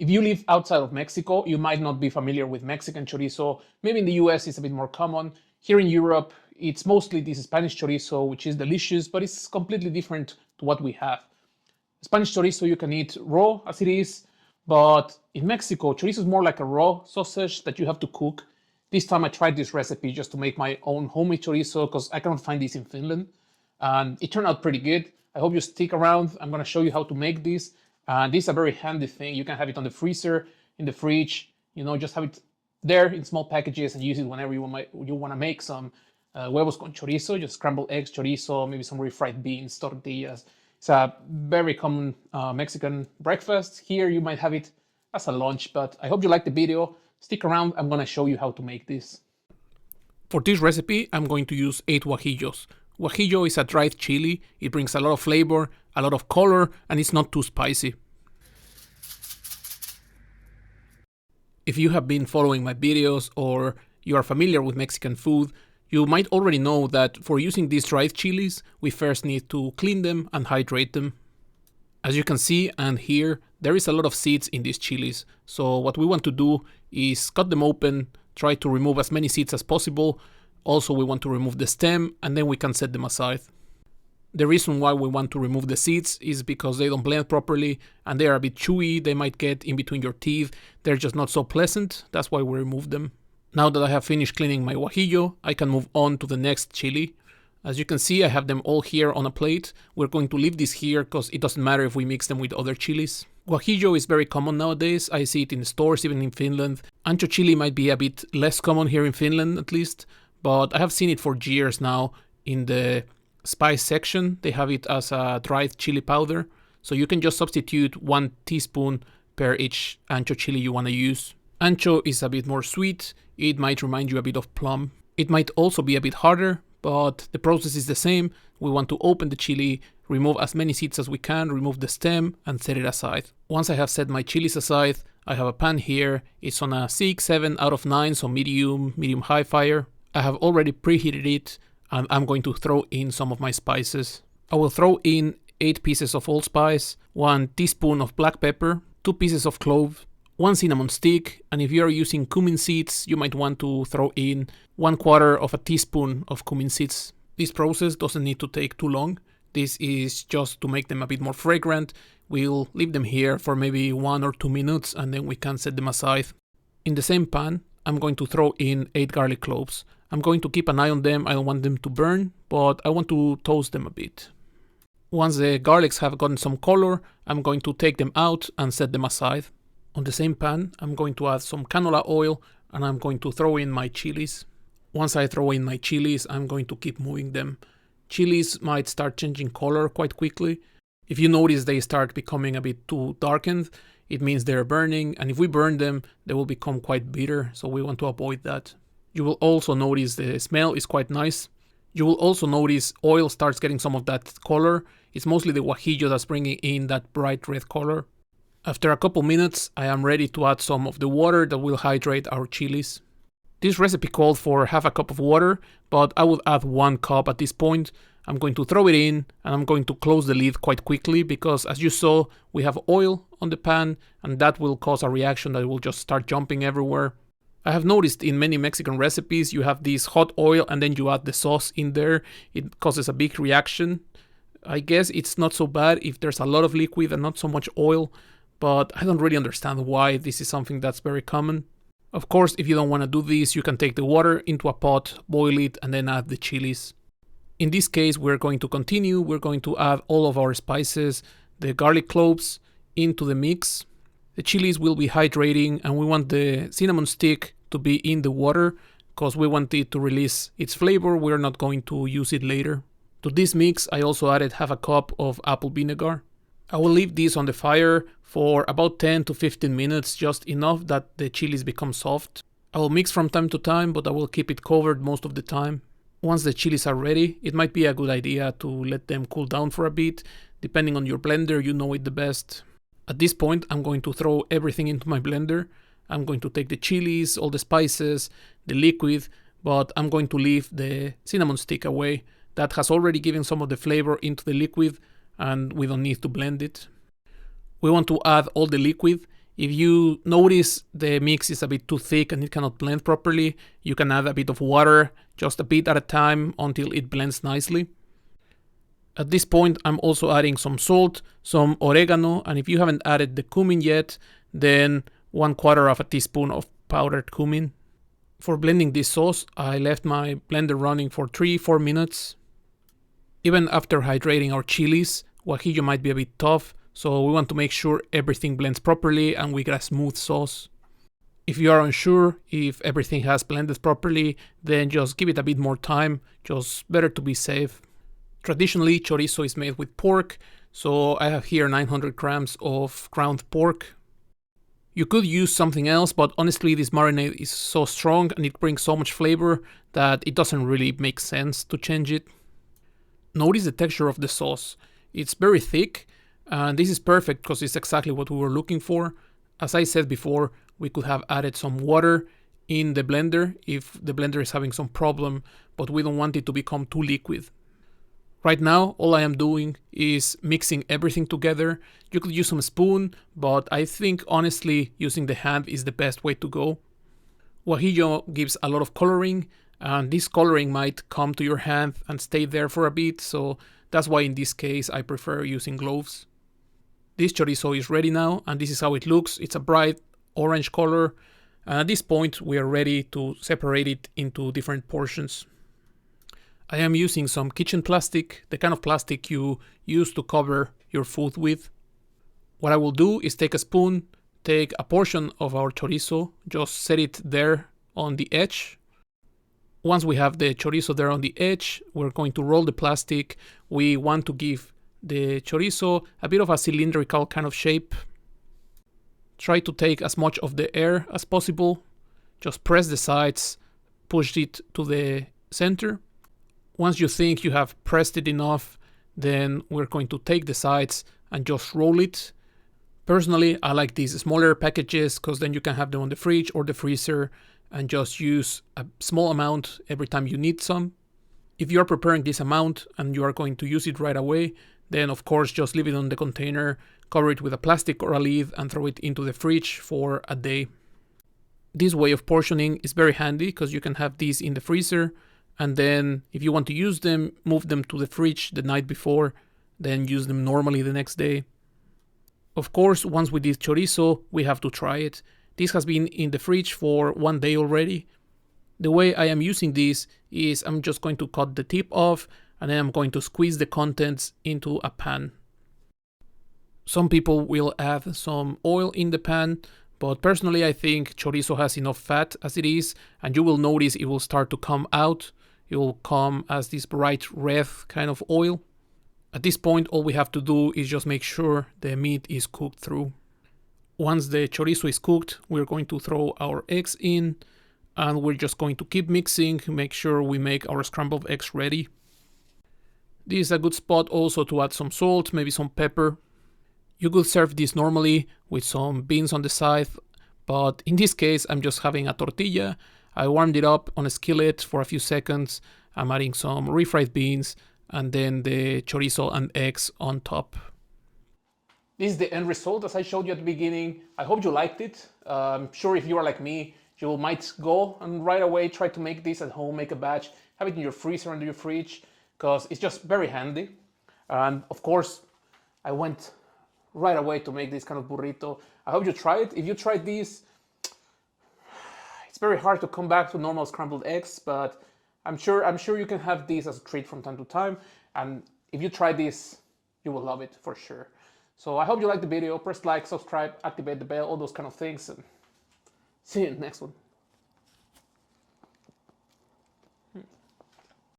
If you live outside of Mexico, you might not be familiar with Mexican chorizo. Maybe in the US it's a bit more common. Here in Europe, it's mostly this Spanish chorizo, which is delicious, but it's completely different to what we have. Spanish chorizo you can eat raw as it is, but in Mexico, chorizo is more like a raw sausage that you have to cook. This time I tried this recipe just to make my own homemade chorizo because I cannot find this in Finland. And it turned out pretty good. I hope you stick around. I'm gonna show you how to make this. And this is a very handy thing. You can have it on the freezer, in the fridge, just have it there in small packages and use it whenever you wanna make some huevos con chorizo, just scrambled eggs, chorizo, maybe some refried beans, tortillas. It's a very common Mexican breakfast. Here you might have it as a lunch, but I hope you like the video. Stick around, I'm gonna show you how to make this. For this recipe, I'm going to use 8 guajillos. Guajillo is a dried chili. It brings a lot of flavor, a lot of color, and it's not too spicy. If you have been following my videos or you are familiar with Mexican food, you might already know that for using these dried chilies, we first need to clean them and hydrate them. As you can see and hear, there is a lot of seeds in these chilies. So what we want to do is cut them open, try to remove as many seeds as possible. Also, we want to remove the stem and then we can set them aside. The reason why we want to remove the seeds is because they don't blend properly and they are a bit chewy. They might get in between your teeth. They're just not so pleasant. That's why we remove them. Now that I have finished cleaning my guajillo, I can move on to the next chili. As you can see, I have them all here on a plate. We're going to leave this here because it doesn't matter if we mix them with other chilies. Guajillo is very common nowadays. I see it in the stores, even in Finland. Ancho chili might be a bit less common here in Finland, at least. But I have seen it for years now in the spice section. They have it as a dried chili powder. So you can just substitute 1 teaspoon per each ancho chili you want to use. Ancho is a bit more sweet. It might remind you a bit of plum. It might also be a bit harder, but the process is the same. We want to open the chili, remove as many seeds as we can, remove the stem, and set it aside. Once I have set my chilies aside, I have a pan here. It's on a 6, 7 out of 9, so medium-high fire. I have already preheated it, and I'm going to throw in some of my spices. I will throw in 8 pieces of allspice, 1 teaspoon of black pepper, 2 pieces of clove, 1 cinnamon stick, and if you are using cumin seeds, you might want to throw in 1/4 of a teaspoon of cumin seeds. This process doesn't need to take too long. This is just to make them a bit more fragrant. We'll leave them here for maybe 1 or 2 minutes and then we can set them aside. In the same pan, I'm going to throw in 8 garlic cloves. I'm going to keep an eye on them. I don't want them to burn, but I want to toast them a bit. Once the garlics have gotten some color, I'm going to take them out and set them aside. On the same pan, I'm going to add some canola oil and I'm going to throw in my chilies. Once I throw in my chilies, I'm going to keep moving them. Chilies might start changing color quite quickly. If you notice they start becoming a bit too darkened, it means they're burning, and if we burn them, they will become quite bitter, so we want to avoid that. You will also notice the smell is quite nice. You will also notice oil starts getting some of that color. It's mostly the guajillo that's bringing in that bright red color. After a couple minutes, I am ready to add some of the water that will hydrate our chilies. This recipe called for half a cup of water, but I would add 1 cup at this point. I'm going to throw it in and I'm going to close the lid quite quickly because, as you saw, we have oil on the pan and that will cause a reaction that will just start jumping everywhere. I have noticed in many Mexican recipes you have this hot oil and then you add the sauce in there. It causes a big reaction. I guess it's not so bad if there's a lot of liquid and not so much oil, but I don't really understand why this is something that's very common. Of course, if you don't want to do this, you can take the water into a pot, boil it, and then add the chilies. In this case, we're going to continue. We're going to add all of our spices, the garlic cloves, into the mix. The chilies will be hydrating, and we want the cinnamon stick to be in the water because we want it to release its flavor. We're not going to use it later. To this mix, I also added half a cup of apple vinegar. I will leave this on the fire for about 10 to 15 minutes, just enough that the chilies become soft. I will mix from time to time, but I will keep it covered most of the time. Once the chilies are ready, it might be a good idea to let them cool down for a bit. Depending on your blender, you know it the best. At this point, I'm going to throw everything into my blender. I'm going to take the chilies, all the spices, the liquid, but I'm going to leave the cinnamon stick away. That has already given some of the flavor into the liquid and we don't need to blend it. We want to add all the liquid If you notice the mix is a bit too thick and it cannot blend properly, you can add a bit of water, just a bit at a time until it blends nicely. At this point, I'm also adding some salt, some oregano, and if you haven't added the cumin yet, then 1/4 of a teaspoon of powdered cumin. For blending this sauce, I left my blender running for 3-4 minutes. Even after hydrating our chilies, guajillo might be a bit tough, so we want to make sure everything blends properly and we get a smooth sauce. If you are unsure if everything has blended properly, then just give it a bit more time, just better to be safe. Traditionally, chorizo is made with pork, so I have here 900 grams of ground pork. You could use something else, but honestly this marinade is so strong and it brings so much flavor that it doesn't really make sense to change it. Notice the texture of the sauce. It's very thick, and this is perfect because it's exactly what we were looking for. As I said before, we could have added some water in the blender if the blender is having some problem, but we don't want it to become too liquid. Right now, all I am doing is mixing everything together. You could use some spoon, but I think honestly using the hand is the best way to go. Guajillo gives a lot of coloring, and this coloring might come to your hand and stay there for a bit, so that's why in this case I prefer using gloves. This chorizo is ready now, and this is how it looks. It's a bright orange color, and at this point we are ready to separate it into different portions. I am using some kitchen plastic, the kind of plastic you use to cover your food with. What I will do is take a spoon, take a portion of our chorizo, just set it there on the edge. Once we have the chorizo there on the edge, we're going to roll the plastic. We want to give the chorizo a bit of a cylindrical kind of shape. Try to take as much of the air as possible. Just press the sides, push it to the center. Once you think you have pressed it enough, then we're going to take the sides and just roll it. Personally, I like these smaller packages because then you can have them on the fridge or the freezer and just use a small amount every time you need some. If you are preparing this amount and you are going to use it right away, then of course just leave it on the container, cover it with a plastic or a lid and throw it into the fridge for a day. This way of portioning is very handy because you can have these in the freezer, and then if you want to use them, move them to the fridge the night before, then use them normally the next day. Of course, once we did chorizo, we have to try it. This has been in the fridge for 1 day already. The way I am using this is I'm just going to cut the tip off and then I'm going to squeeze the contents into a pan. Some people will add some oil in the pan, but personally I think chorizo has enough fat as it is, and you will notice it will start to come out. It will come as this bright red kind of oil. At this point, all we have to do is just make sure the meat is cooked through. Once the chorizo is cooked, we're going to throw our eggs in, and we're just going to keep mixing, make sure we make our scrambled eggs ready. This is a good spot also to add some salt, maybe some pepper. You could serve this normally with some beans on the side, but in this case I'm just having a tortilla. I warmed it up on a skillet for a few seconds. I'm adding some refried beans and then the chorizo and eggs on top. This is the end result as I showed you at the beginning. I hope you liked it. I'm sure if you are like me, you might go and right away try to make this at home, make a batch, have it in your freezer and your fridge, because it's just very handy. And of course, I went right away to make this kind of burrito. I hope you try it. If you tried this, it's very hard to come back to normal scrambled eggs, but I'm sure you can have this as a treat from time to time. And if you try this, you will love it for sure. So I hope you liked the video. Press like, subscribe, activate the bell, all those kind of things. And see you in the next one.